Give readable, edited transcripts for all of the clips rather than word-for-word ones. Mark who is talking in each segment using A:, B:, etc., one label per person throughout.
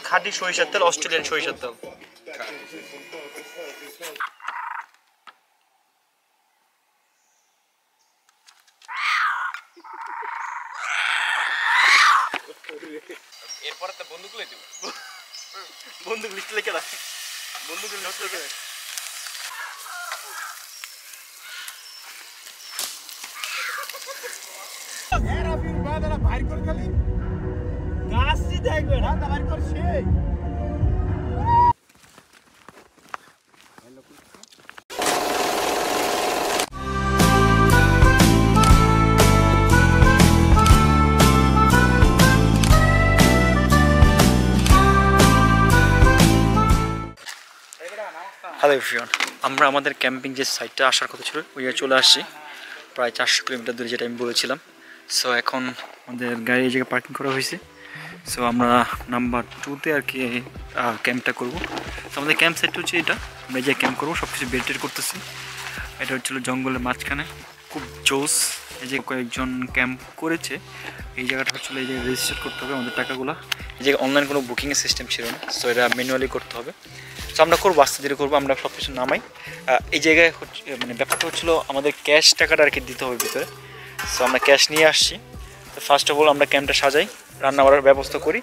A: খাঁটি সরিষার তেল, অস্ট্রেলিয়ান সরিষার তেল।
B: এরপরে তো বন্দুক লই দিব।
A: বন্দুক লিস্ট লিখে রাখ, বন্দুক লিস্ট লিখে রাখ।
C: এরা ফির বাদারা বাইর করে খালি গাছই দেখবে না, তা বাইর কর সেই।
A: হ্যালো এভরিওয়ান, আমরা আমাদের ক্যাম্পিং যে সাইটটা আসার কথা ছিল ওই চলে আসছি, প্রায় 400 কিলোমিটার দূরে, যেটা আমি বলেছিলাম। সো এখন আমাদের গাড়ি এই জায়গায় পার্কিং করা হয়েছে। সো আমরা নাম্বার 2-তে আর কি ক্যাম্পটা করবো। তো আমাদের ক্যাম্প সাইটটা হচ্ছে এটা, আমরা এই জায়গায় ক্যাম্প করবো, সব কিছু বেড করতেছি। এটা হচ্ছিলো জঙ্গলের মাঝখানে, খুব জোস। এই যে কয়েকজন ক্যাম্প করেছে, এই জায়গাটা হচ্ছিলো এই জায়গায় রেজিস্টার করতে হবে আমাদের টাকাগুলো। এই জায়গায় অনলাইন কোনো বুকিংয়ের সিস্টেম ছিল না, সো এটা ম্যানুয়ালি করতে হবে। সো আমরা করবো, আস্তে ধীরে করবো, আমরা সব কিছু নামাই। এই জায়গায় হচ্ছে মানে ব্যাপারটা হচ্ছিলো আমাদের ক্যাশ টাকাটা আর কি দিতে হবে ভিতরে। সো আমরা ক্যাশ নিয়ে আসছি। তো ফার্স্ট অফ অল আমরা ক্যাম্পটা সাজাই, রান্না বাড়ার ব্যবস্থা করি,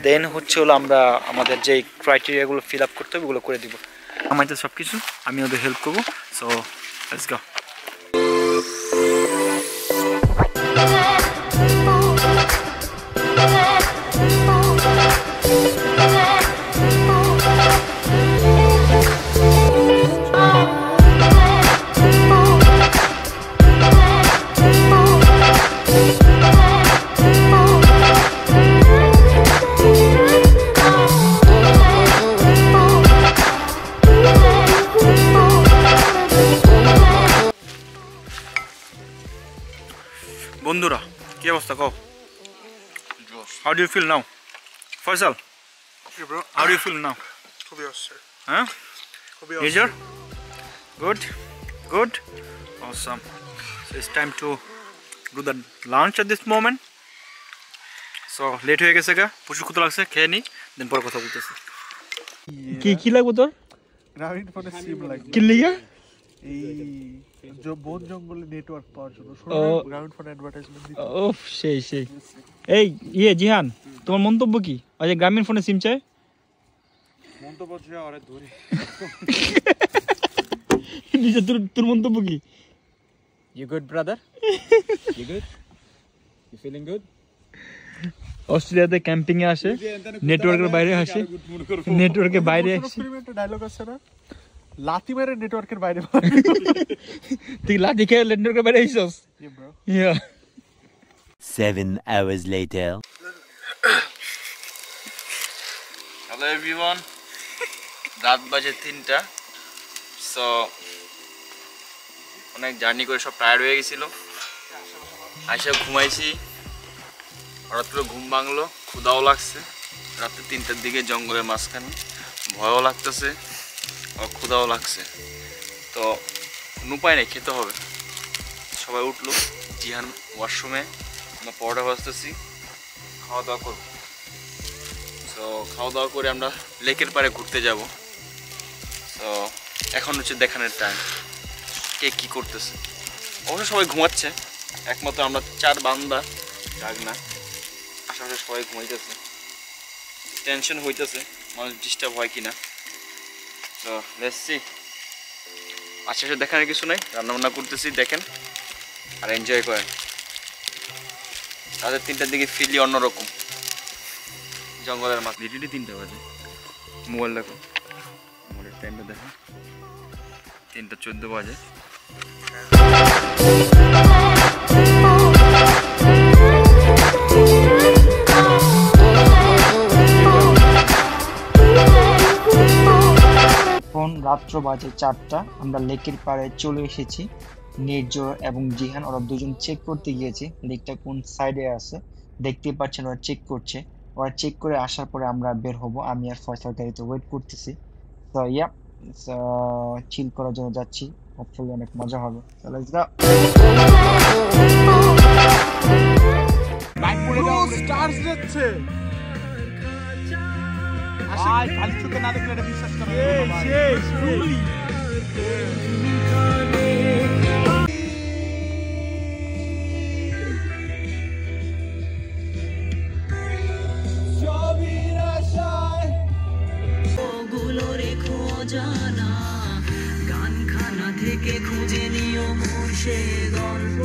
A: দেন হচ্ছে হলো আমরা আমাদের যে ক্রাইটেরিয়াগুলো ফিল আপ করতে হবে ওগুলো করে দিব। আমাদের সব কিছু আমি ওদের হেল্প করবো। So let's go. বন্ধুরা কি অবস্থা কও? How do you feel now? Faisal?
C: Yeah, bro.
A: How do you feel now?
C: খুবই অসর।
A: Huh?
C: খুবই
A: Easier? Good? Good? Awesome. So it's time to do the lunch at this moment. So late হয়ে গেছে গা, প্রচুর ক্ষুধা লাগছে, খেয়ে নি, দেন পরে কথা বলতেছি। কি লাগবে তোর?
C: গ্রাউন্ড ফোনে সিম লাগে।
A: কি লিগা?
C: এই যে বন জঙ্গলে নেটওয়ার্ক পাওয়ার জন্য গ্রাউন্ড ফোন অ্যাডভার্টাইজমেন্ট দিতে।
D: ওফ সেই সেই। এই জিহান, তোমার মন্তব্য কি? আজ গ্রামীণ ফোনে সিম চাই?
C: মন্তব্য ছুঁয়ে আরে ধরে।
D: নিজে তোর মন্তব্য কি?
B: You good, brother? You good? You feeling good?
D: অস্ট্রেলিয়াতে ক্যাম্পিং এ আসে, নেটওয়ার্কের বাইরে আসে, নেটওয়ার্কের বাইরে আসে।
C: এক্সপেরিমেন্টের ডায়লগ আছে না, লাথি মেরে নেটওয়ার্কের বাইরে।
D: তুই লাঠি খেয়ে নেটওয়ার্কের বাইরে আইছস?
C: Yeah, bro.
D: Yeah.
E: 7 hours later.
A: Hello everyone, রাত বাজে 3টা। সো অনেক জার্নি করে সব টায়ার্ড হয়ে গেছিলো, আইসা ঘুমাইছি, হঠাৎ করে ঘুম ভাঙলো, ক্ষুধাও লাগছে। রাত্রে 3টার দিকে জঙ্গলের মাঝখানে, ভয়ও লাগতেছে আর ক্ষুধাও লাগছে। তো উপায় নেই, খেতে হবে। সবাই উঠলো, জিহান ওয়াশরুমে, আমরা পরোটা ভাজতেছি, খাওয়া দাওয়া করবো। তো খাওয়া দাওয়া করে আমরা লেকের পাড়ে ঘুরতে যাব। তো এখন হচ্ছে দেখানোর টাইম কে কী করতেছে। অবশ্য সবাই ঘুমাচ্ছে, একমাত্র আমরা 4 বান্দা জাগ না, আশেপাশে সবাই ঘুমাইতেছে। টেনশন হইতেছে মানুষ ডিস্টার্ব হয় কিনা। তো লেটস সি, আশেপাশে দেখানোর কিছু নাই, রান্নাবান্না করতেছি, দেখেন আর এনজয় করেন। রাতের 3টার দিকে ফিলি অন্যরকম, জঙ্গলের মাছ। লিটারলি 3টা বাজে, মোবাইল দেখো, মোবাইলের টাইমটা দেখো, 3টা 14 বাজে।
D: এখন রাত্র বাজে 4টা, আমরা লেকের পাড়ে চলে এসেছি। নির্জয় এবং জিহান ওরা দুজন চেক করতে গিয়েছে লেকটা কোন সাইডে আছে, দেখতে পাচ্ছেন ওরা চেক করছে। ওরা চেক করে আসার পরে আমরা বের হব, আমি আর ফয়সাল গাড়িতে ওয়েট করতেছি। তো ইয়া চিল করার জন্য যাচ্ছি, হোপফুলি অনেক মজা হবে। So let's go.
C: স্টার্স যাচ্ছে ভাই খালি চোখে না দেখলে এটা বিশ্বাস করা
F: গুলো রেখো জানা গানখানা থেকে খুঁজে নিও মোর সে গল্প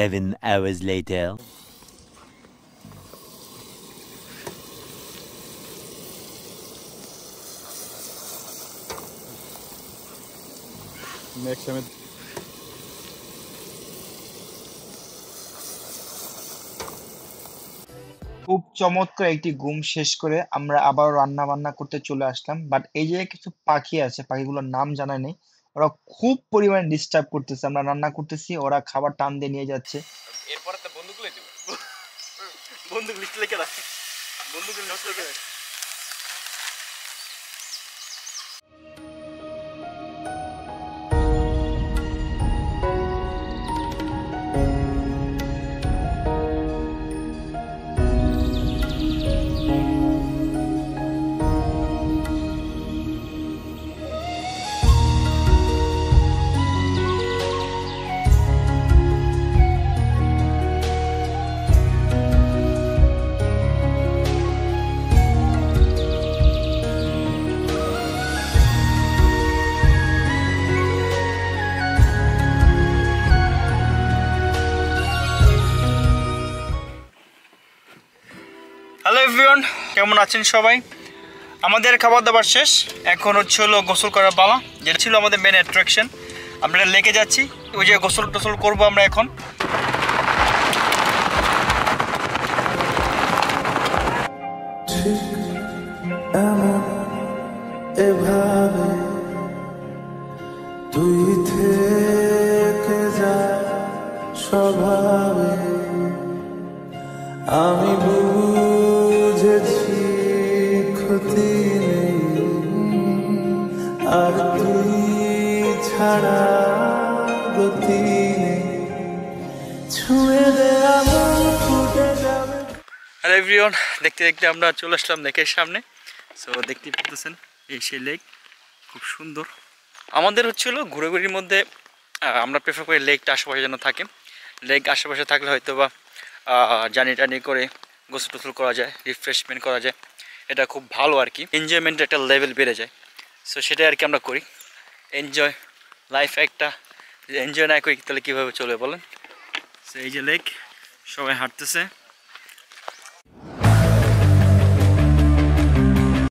E: Seven hours later.
B: Next time.
D: খুব চমৎকার একটি ঘুম শেষ করে আমরা আবার রান্না বান্না করতে চলে আসলাম, বাট এই যে কিছু পাখি আছে, পাখিগুলোর নাম জানা নেই, ওরা খুব পরিমাণে ডিস্টার্ব করতেছে। আমরা রান্না করতেছি, ওরা খাবার টান দিয়ে নিয়ে যাচ্ছে।
C: এরপরে তো বন্দুক লই দিব
A: বন্দুক লিস্ট লিখে রাখ, বন্দুক লিস্ট লিখে রাখ। হ্যালো এভরিওয়ান, কেমন আছেন সবাই? আমাদের খাবার দাবার শেষ, এখন হচ্ছে হলো গোসল করার পালা, যেটা ছিল আমাদের মেন অ্যাট্রাকশন। আমরা লেকে যাচ্ছি, ওই যে গোসল টোসল করবো আমরা এখন।
G: এভাবে তুই থেকে যা স্বভাবে আমি বুঝেছি ক্ষতি নেই আর তুই ছাড়া গতি নেই ছুঁয়ে দে আমার ফুটে যাবে।
A: হ্যালো এভরিওয়ান, দেখতে দেখতে আমরা চলে আসলাম লেকের সামনে। সো দেখতেই পাচ্ছেন এই সেই লেক, খুব সুন্দর। আমাদের হচ্ছিল ঘুরেঘুরির মধ্যে আমরা প্রেফার করি লেকটা আশেপাশে যেন থাকে। লেক আশেপাশে থাকলে হয়তো বা জার্নি টার্নি করে গোসল টোসল করা যায়, রিফ্রেশমেন্ট করা যায়, এটা খুব ভালো আর কি, এনজয়মেন্টের একটা লেভেল বেড়ে যায়। সো সেটাই আর কি আমরা করি, এনজয় লাইফ। একটা এনজয় না করি তাহলে কীভাবে চলবে বলেন? সো এই যে লেক, সবাই হাঁটতেছে।